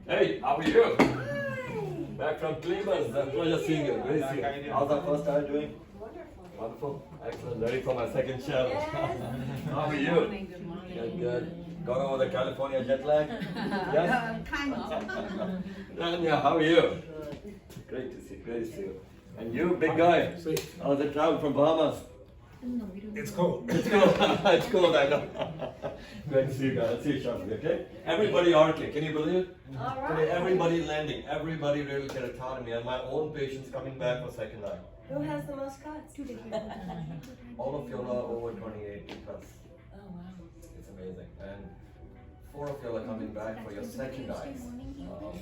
Hey, how are you? Hi. Back from Cleveland. It's a pleasure seeing you. Great seeing you. How's our first time doing? Wonderful. Wonderful. Excellent. Ready for my second challenge. Yes. How are you? Good morning. Good, good. Got over the California jet lag? Yes? Kind of. Tanya, how are you? Great to see you. Great to see you. And you, big guy. How's the travel from Bahamas? It's cold. It's cold. It's cold, I know. Great to see you guys. I'll see you shortly, okay? Everybody orchid. Can you believe it? All Today, right. everybody landing. Everybody real keratotomy. And my own patients coming back for second eye. Who has the most cuts? All of y'all are over 28 plus. Oh wow. It's amazing. And 4 of y'all are coming back for your second eyes.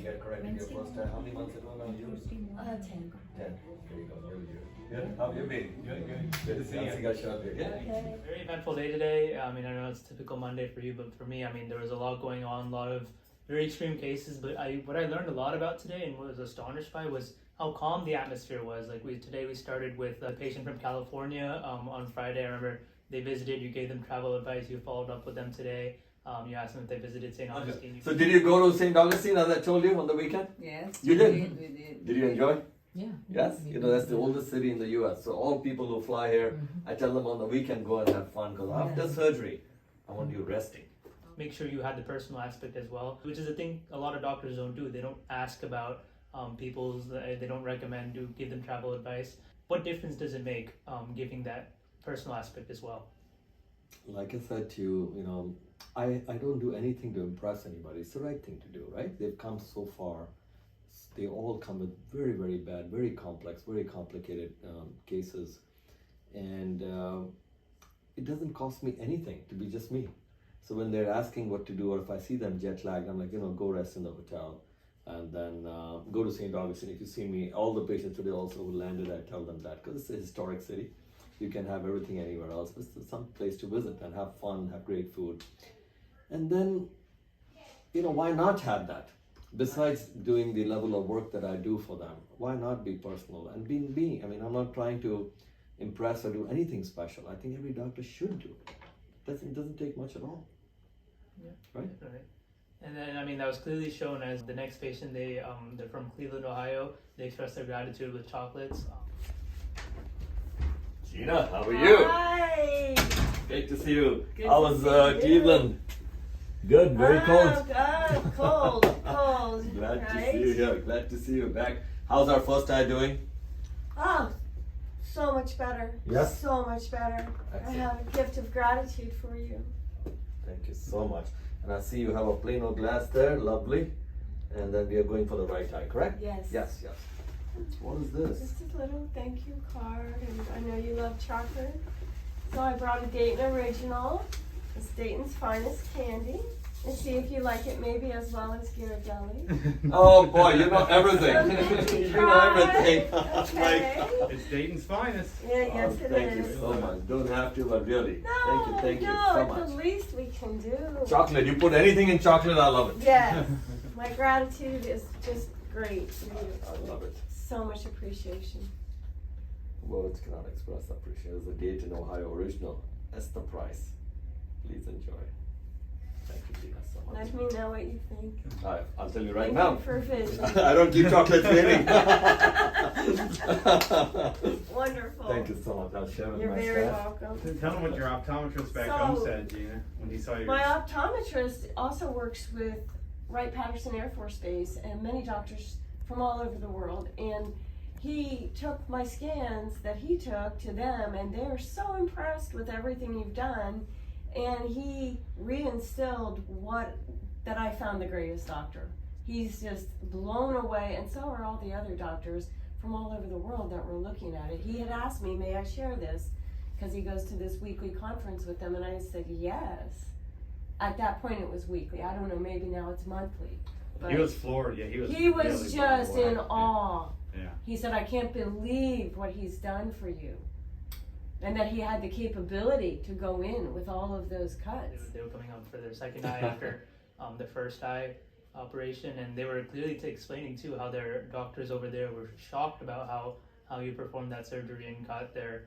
Get corrected your first eye. How many months ago now? You? 10. 10. There you go. Really good. Good. How have you been? Good to see you. I'll see you guys shortly, okay? Okay. Very eventful day today. I mean, I know it's a typical Monday for you, but for me, I mean, there was a lot going on, a lot of very extreme cases. But what I learned a lot about today and was astonished by was how calm the atmosphere was. Like today we started with a patient from California on Friday. I remember they visited. You gave them travel advice. You followed up with them today. You asked them if they visited St. Augustine. So did you go to St. Augustine as I told you on the weekend? Yes. You did? We did. Did you enjoy? Yeah. Yes? You know, that's the oldest city in the US. So all people who fly here, I tell them on the weekend, go and have fun. Because after surgery, I want you resting. Make sure you had the personal aspect as well, which is a thing a lot of doctors don't do. They don't ask about people's, they don't recommend to give them travel advice. What difference does it make giving that personal aspect as well? Like I said to you, you know, I don't do anything to impress anybody. It's the right thing to do, right? They've come so far. They all come with very, very bad, very complex, very complicated cases. And it doesn't cost me anything to be just me. So when they're asking what to do, or if I see them jet lagged, I'm like, you know, go rest in the hotel. And then go to St. Augustine. If you see me, all the patients today also who landed, I tell them that. Because it's a historic city. You can have everything anywhere else. But it's some place to visit and have fun, have great food. And then, you know, why not have that? Besides doing the level of work that I do for them, why not be personal and be me? I mean, I'm not trying to impress or do anything special. I think every doctor should do it. It doesn't take much at all. Yeah. Right? Right. And then, I mean, that was clearly shown as the next patient. They're from Cleveland, Ohio. They expressed their gratitude with chocolates. Gina, how are you? Hi. Great to see you. Good How to was see you. Cleveland? Good, very cold. Good. Cold. Cold. Glad to right? see you here. Glad to see you back. How's our first eye doing? Oh, so much better. Yes? So much better. Excellent. I have a gift of gratitude for you. Thank you so much. And I see you have a plain old glass there, lovely. And then we are going for the right eye, correct? Yes. Yes, yes. What is this? Just a little thank you card, and I know you love chocolate. So I brought a Dayton Original. It's Dayton's finest candy. And see if you like it maybe as well as Ghirardelli. Oh boy, you know everything. So you know try. everything. Okay. It's Dayton's finest. Yeah, yes it Thank is. you so much. Don't have to, but really. No, thank you no, so it's much. the least we can do. Chocolate, you put anything in chocolate, I love it. Yes. My gratitude is just great. I love it. So much appreciation. Words cannot express appreciation. It's a Dayton, Ohio original. That's the price. Please enjoy. Thank you, Gina, so much. Let me know what you think. I'll tell you right Thank now. you for vision. I don't keep chocolates waiting. Wonderful. Thank you so much. I'll share with You're my very staff. welcome. Tell them what your optometrist back So- home said, Gina, when he saw your. My optometrist also works with Wright-Patterson Air Force Base and many doctors from all over the world. And he took my scans that he took to them, and they're so impressed with everything you've done. And he reinstilled that I found the greatest doctor. He's just blown away, and so are all the other doctors from all over the world that were looking at it. He had asked me, may I share this? Because he goes to this weekly conference with them, and I said yes. At that point it was weekly. I don't know, maybe now it's monthly. But He was floored, yeah. He was he was really just blown away. in awe. Yeah. He said, I can't believe what he's done for you. And that he had the capability to go in with all of those cuts. They were coming out for their second eye after the first eye operation, and they were clearly explaining too how their doctors over there were shocked about how you performed that surgery and got their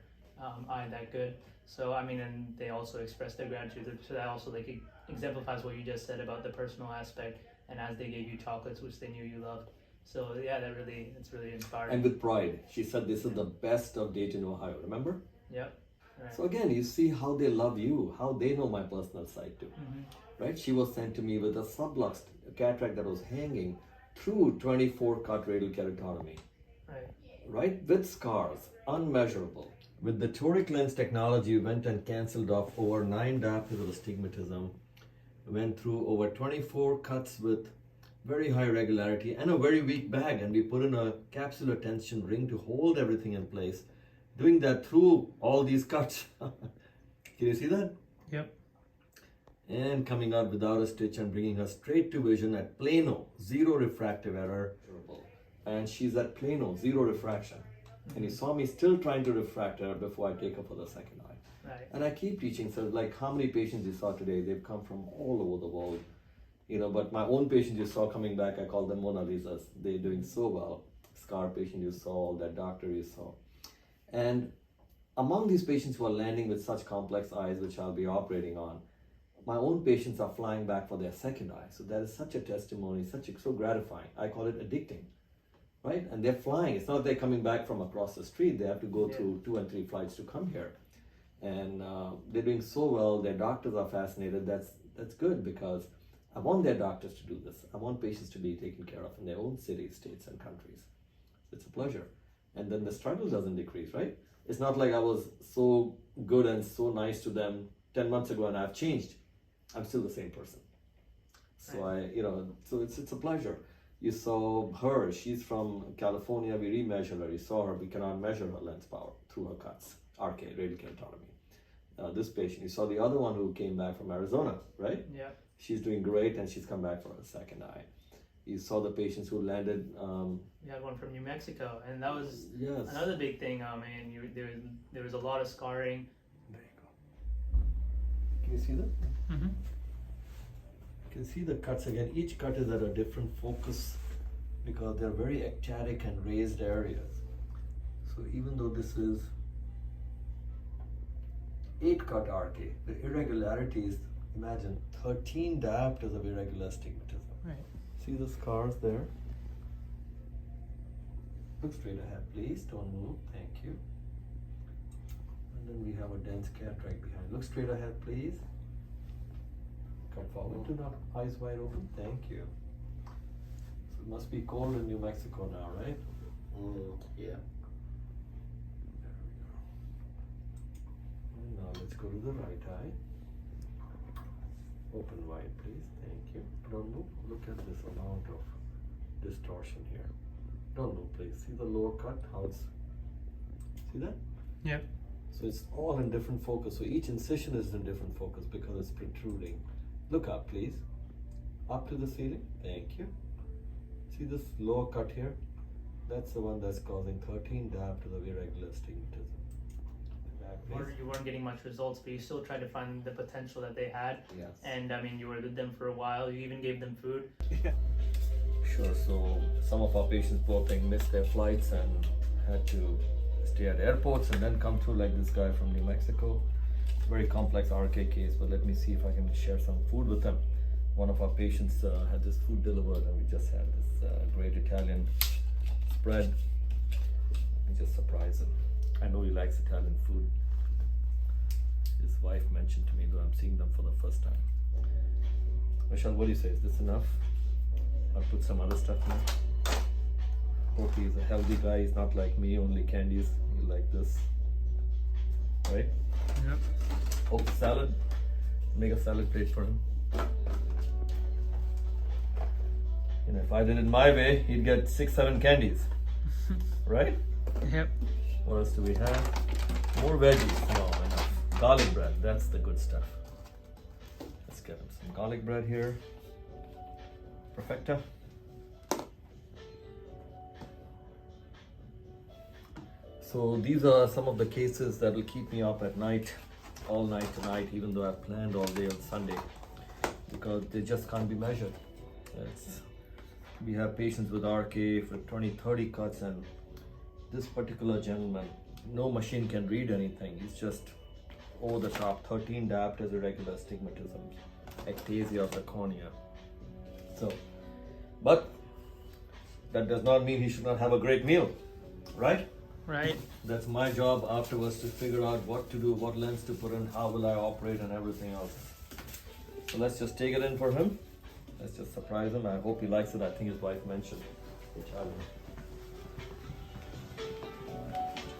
eye that good. So I mean, and they also expressed their gratitude. So that also like exemplifies what you just said about the personal aspect. and as they gave you chocolates, which they knew you loved. So yeah, it's really inspiring. And with pride, she said this is the best of Dayton, Ohio. Remember? Yep. Right. So again, you see how they love you, how they know my personal side too. Mm-hmm. Right? She was sent to me with a sublux cataract that was hanging through 24 cut radial keratotomy. Right. Right? With scars, unmeasurable. With the toric lens technology, we went and cancelled off over 9 diopters of astigmatism. Went through over 24 cuts with very high regularity and a very weak bag, and we put in a capsular tension ring to hold everything in place. Doing that through all these cuts. Can you see that? Yep. And coming out without a stitch and bringing her straight to vision at plano, 0 refractive error. And she's at plano, 0 refraction. And you saw me still trying to refract her before I take her for the second eye. Right. And I keep teaching, so like how many patients you saw today, they've come from all over the world. But my own patients you saw coming back, I call them Mona Lisas. They're doing so well. Scar patient you saw, that doctor you saw. And among these patients who are landing with such complex eyes, which I'll be operating on, my own patients are flying back for their second eye. So that is such a testimony, so gratifying. I call it addicting, right? And they're flying. It's not they're coming back from across the street. They have to go through 2 and 3 flights to come here. And they're doing so well. Their doctors are fascinated. That's good, because I want their doctors to do this. I want patients to be taken care of in their own cities, states, and countries. It's a pleasure. And then the struggle doesn't decrease, right? It's not like I was so good and so nice to them 10 months ago and I've changed. I'm still the same person. So so it's a pleasure. You saw her, she's from California, we remeasured her. You saw her, we cannot measure her lens power through her cuts, RK, radial keratotomy. This patient, you saw the other one who came back from Arizona, right? Yeah. She's doing great and she's come back for her second eye. You saw the patients who landed. We had one from New Mexico, and that was Yes. another big thing. There was a lot of scarring. There you go. Can you see that? Mm-hmm. You can see the cuts again. Each cut is at a different focus because they're very ectatic and raised areas. So even though this is 8 cut RK, the irregularities, imagine 13 diopters of irregular astigmatism. Right. See the scars there? Look straight ahead, please. Don't move. Thank you. And then we have a dense cataract behind. Look straight ahead, please. Come forward. Do not eyes wide open. Thank you. So it must be cold in New Mexico now, right? Yeah. There we go. And now let's go to the right eye. Open wide, please. Thank you. Don't move. Look at this amount of distortion here. Don't move, please. See the lower cut? How it's. See that? Yep. So it's all in different focus. So each incision is in different focus because it's protruding. Look up, please. Up to the ceiling. Thank you. See this lower cut here? That's the one that's causing 13 diopters of irregular astigmatism. You weren't getting much results, but you still tried to find the potential that they had. Yes. And you were with them for a while. You even gave them food. Sure. So some of our patients, poor thing, missed their flights and had to stay at airports and then come through, like this guy from New Mexico. It's a very complex RK case, but let me see if I can share some food with them. One of our patients had this food delivered, and we just had this great Italian spread. We just surprised him. I know he likes Italian food. His wife mentioned to me, though I'm seeing them for the first time. Michelle, what do you say? Is this enough? I'll put some other stuff in. Hope he's a healthy guy. He's not like me, only candies. He like this. Right? Yep. Oh, salad. Make a salad plate for him. If I did it my way, he'd get 6-7 candies. Right? Yep. What else do we have? More veggies. No, enough. Garlic bread. That's the good stuff. Let's get him some garlic bread here. Perfecta. So these are some of the cases that will keep me up at night, all night tonight, even though I've planned all day on Sunday, because they just can't be measured. We have patients with RK for 20-30 cuts, and this particular gentleman, no machine can read anything. He's just over the top, 13 diopters irregular astigmatism, ectasia of the cornea. So But that does not mean he should not have a great meal, right? Right. That's my job afterwards to figure out what to do, what lens to put in, how will I operate, and everything else. So let's just take it in for him. Let's just surprise him. I hope he likes it. I think his wife mentioned the challenge.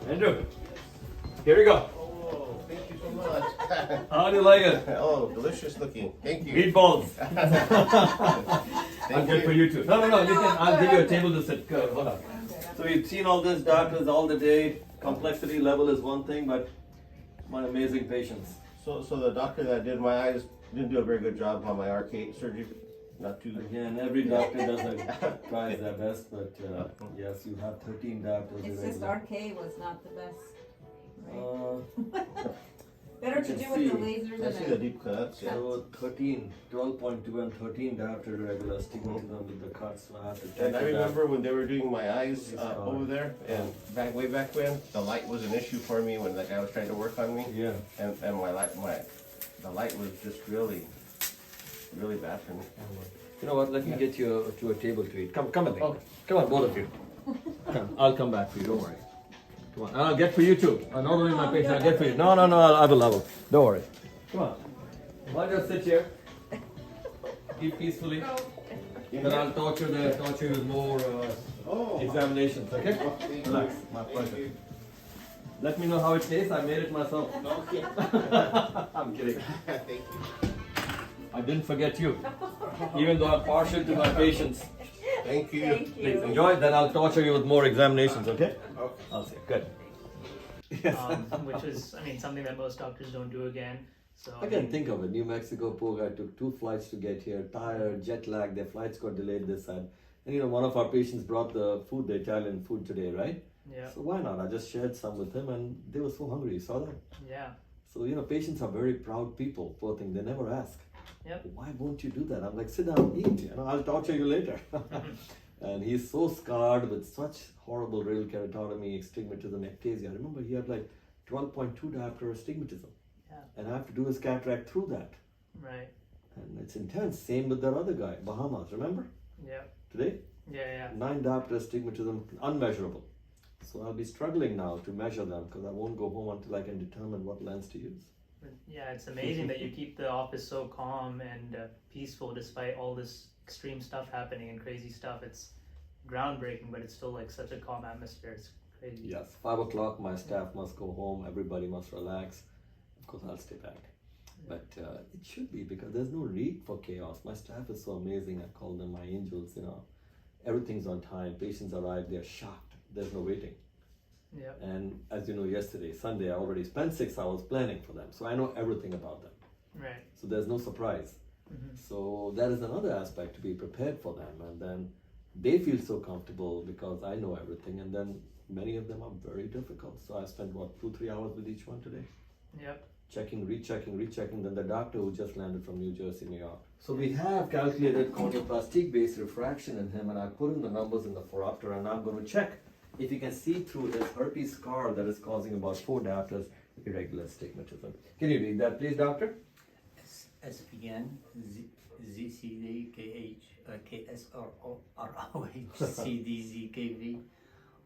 Andrew, here we go. Oh, thank you so much. How do you like it? Oh, delicious looking. Thank you. Meatballs. Thank I'll get for you too. No, you can. I'll give you a table to sit. Good. Hold on. So we've seen all this doctors all the day. Complexity level is one thing, but my amazing patients. So the doctor that did my eyes didn't do a very good job on my arcade surgery. Not too. Again, every doctor tries their best, but yes, you have 13 doctors. It's just RK was not the best. Right? Uh, Better to you do can with the see. lasers I see the and deep cuts. Yeah. so 13, 12.2 and 13 doctor regular astigmatism with the cuts. So I have to check And I it out. remember when they were doing my eyes Yes, over there, and way back when, the light was an issue for me when the guy was trying to work on me, Yeah. and the light was just really bad for me. You know what? Let me get you to a table to eat. Come with me. Okay. Come on, both of you. Come. I'll come back for you. Don't worry. Come on. And I'll get for you too. Not only my patient, I'll get for you. No. I will. Don't worry. Come on. Why don't you sit here? Eat peacefully. Then I'll torture you with more examinations. Okay? Thank you. Relax. My Thank pleasure. you. Let me know how it tastes. I made it myself. Okay. I'm kidding. Thank you. I didn't forget you. Even though I'm partial to my patients. Thank you. thank Please you. enjoy. Then I'll torture you with more examinations. Okay? Okay. I'll see. Good. Yes. Which is, I mean, something that most doctors don't do again. So I can think of it. New Mexico, poor guy took 2 flights to get here, tired, jet lag, their flights got delayed this side. And one of our patients brought the food, the Italian food today, right? Yeah. So why not? I just shared some with him and they were so hungry, you saw that? Yeah. So, patients are very proud people, poor thing, they never ask. Yep. Why won't you do that? I'm like, sit down, eat, I'll torture you later. And he's so scarred with such horrible real keratotomy, astigmatism, ectasia. Remember, he had like 12.2 diopter astigmatism. Yeah. And I have to do his cataract through that. Right. And it's intense. Same with that other guy, Bahamas, remember? Yeah. Today? Yeah. 9 diopter astigmatism, unmeasurable. So I'll be struggling now to measure them because I won't go home until I can determine what lens to use. But yeah, it's amazing that you keep the office so calm and peaceful despite all this extreme stuff happening and crazy stuff. It's groundbreaking, but it's still like such a calm atmosphere. It's crazy. Yes, 5 o'clock, my staff must go home, everybody must relax. Of course, I'll stay back. But it should be because there's no need for chaos. My staff is so amazing. I call them my angels, Everything's on time. Patients arrive, they're shocked. There's no waiting. Yeah. And as you know, yesterday, Sunday, I already spent 6 hours planning for them. So I know everything about them. Right. So there's no surprise. Mm-hmm. So that is another aspect to be prepared for them. And then they feel so comfortable because I know everything. And then many of them are very difficult. So I spent 2-3 hours with each one today. Yep. Checking, rechecking. Then the doctor who just landed from New Jersey, New York. So we have calculated corneoplastic based refraction in him, and I put in the numbers in the phoropter, and I'm going to check if you can see through his herpes scar that is causing about 4 diopters irregular astigmatism. Can you read that, please, doctor? SPN ZCD KH KSROH CDZKV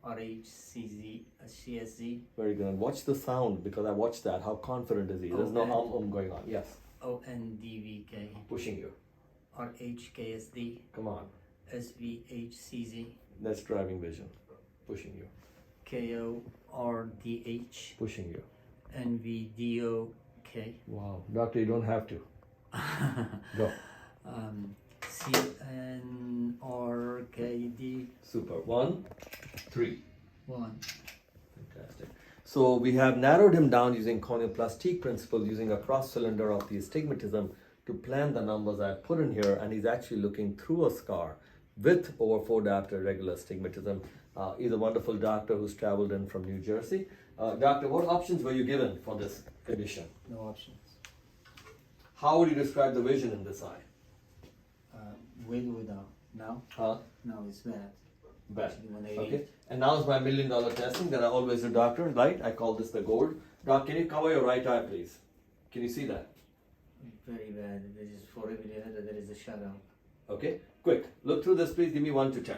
RHCZ CSZ Very good. And watch the sound because I watched that. How confident is he? There's no going on. Yes. ONDVK Pushing you. RHKSD Come on. SVHCZ That's driving vision. Pushing you. KORDH Pushing you. NVDOK Wow. Doctor, you don't have to. Go. CNRKD Super. 1, 3. 1 Fantastic. So we have narrowed him down using corneoplastic principle, using a cross cylinder of the astigmatism to plan the numbers I put in here, and he's actually looking through a scar with over 4 diopter regular astigmatism. He's a wonderful doctor who's traveled in from New Jersey. Doctor, what options were you given for this condition? No options. How would you describe the vision in this eye? With without now Huh? now it's bad. Bad. Actually, 180. Okay. And now is my $1 million testing that I always do, doctor, right? I call this the gold. Doc, can you cover your right eye, please? Can you see that? Very bad. There is for every letter there is a shadow. Okay, quick. Look through this, please. Give me 1 to 10.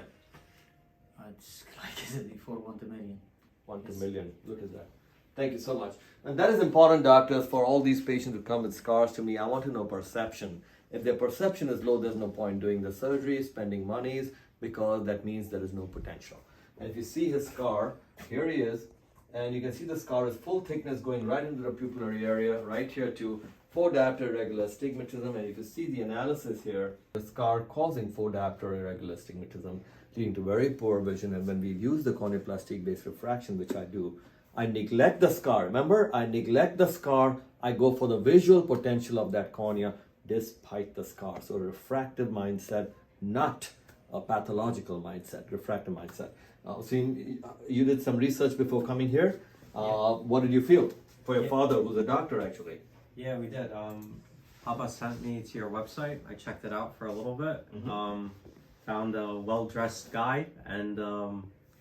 It's like I said before, 1 to million. 1 to Yes. million. Look at that. Thank you so much. And that is important, doctors, for all these patients who come with scars to me. I want to know perception. If their perception is low, there's no point doing the surgery, spending monies, because that means there is no potential. And if you see his scar, here he is, and you can see the scar is full thickness going right into the pupillary area, right here to four-diopter irregular astigmatism. And if you see the analysis here, the scar causing four-diopter irregular astigmatism, leading to very poor vision. And when we use the corneoplastic-based refraction, which I do, I neglect the scar. Remember, I neglect the scar. I go for the visual potential of that cornea despite the scar. So refractive mindset, not a pathological mindset, refractive mindset. So you did some research before coming here. What did you feel for your father, who's a doctor actually? Yeah, we did. Papa sent me to your website. I checked it out for a little bit. Found a well-dressed guy, and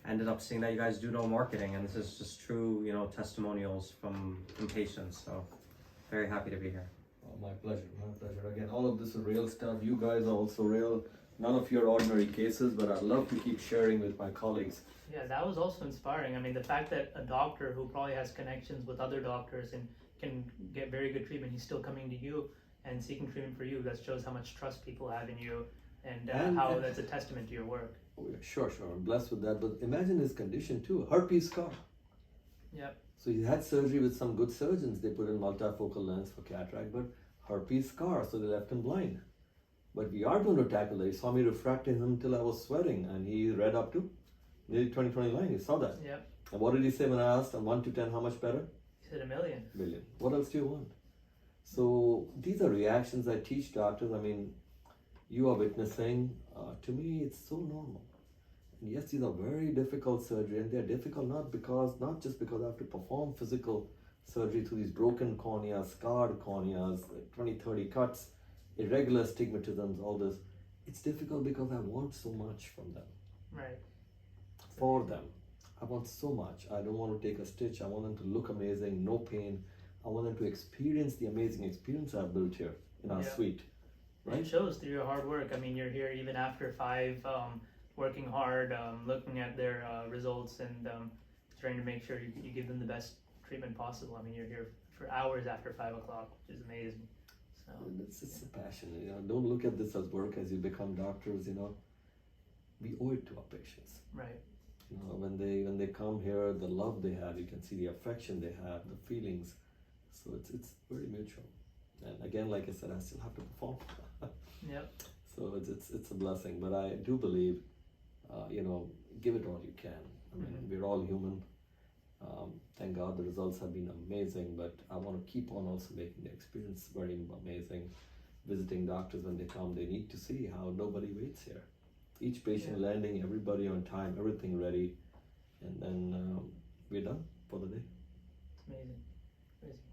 ended up seeing that you guys do know marketing, and this is just true, testimonials from patients. So very happy to be here. Oh, my pleasure, my pleasure. Again, all of this is real stuff. You guys are also real. None of your ordinary cases, but I'd love to keep sharing with my colleagues. Yeah, that was also inspiring. I mean, the fact that a doctor who probably has connections with other doctors and can get very good treatment, he's still coming to you and seeking treatment for you. That shows how much trust people have in you, and how that's a testament to your work. Oh, yeah, sure, I'm blessed with that. But imagine his condition too, herpes scar. Yep. So he had surgery with some good surgeons. They put in multifocal lens for cataract, but herpes scar, so they left him blind. But we are going to tackle that. He saw me refracting him till I was sweating, and he read up to nearly 20/20 line. He saw that. Yep. And what did he say when I asked him 1 to 10, how much better? He said 1 million. Million. What else do you want? So these are reactions I teach doctors. I mean, you are witnessing. To me, it's so normal. And yes, these are very difficult surgery, and they're difficult not just because I have to perform physical surgery to these broken corneas, scarred corneas, 20, 30 cuts, irregular astigmatisms, all this. It's difficult because I want so much from them. Right. For them. I want so much. I don't want to take a stitch. I want them to look amazing, no pain. I want them to experience the amazing experience I've built here in our suite. Right? It shows through your hard work. I mean, you're here even after 5, working hard, looking at their results, and trying to make sure you give them the best treatment possible. I mean, you're here for hours after 5 o'clock, which is amazing. So It's a passion. Don't look at this as work as you become doctors. We owe it to our patients. right. When they come here, the love they have, you can see the affection they have, the feelings. So it's very mutual. And again, like I said, I still have to perform. Yep. So it's a blessing. But I do believe, give it all you can. I mean, we're all human. Thank God the results have been amazing, but I want to keep on also making the experience very amazing. Visiting doctors when they come, they need to see how nobody waits here. Each patient landing, everybody on time, everything ready, and then we're done for the day. It's amazing.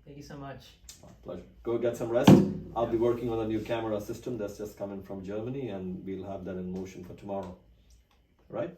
Thank you so much. My pleasure. Go get some rest. I'll be working on a new camera system that's just coming from Germany, and we'll have that in motion for tomorrow. Right?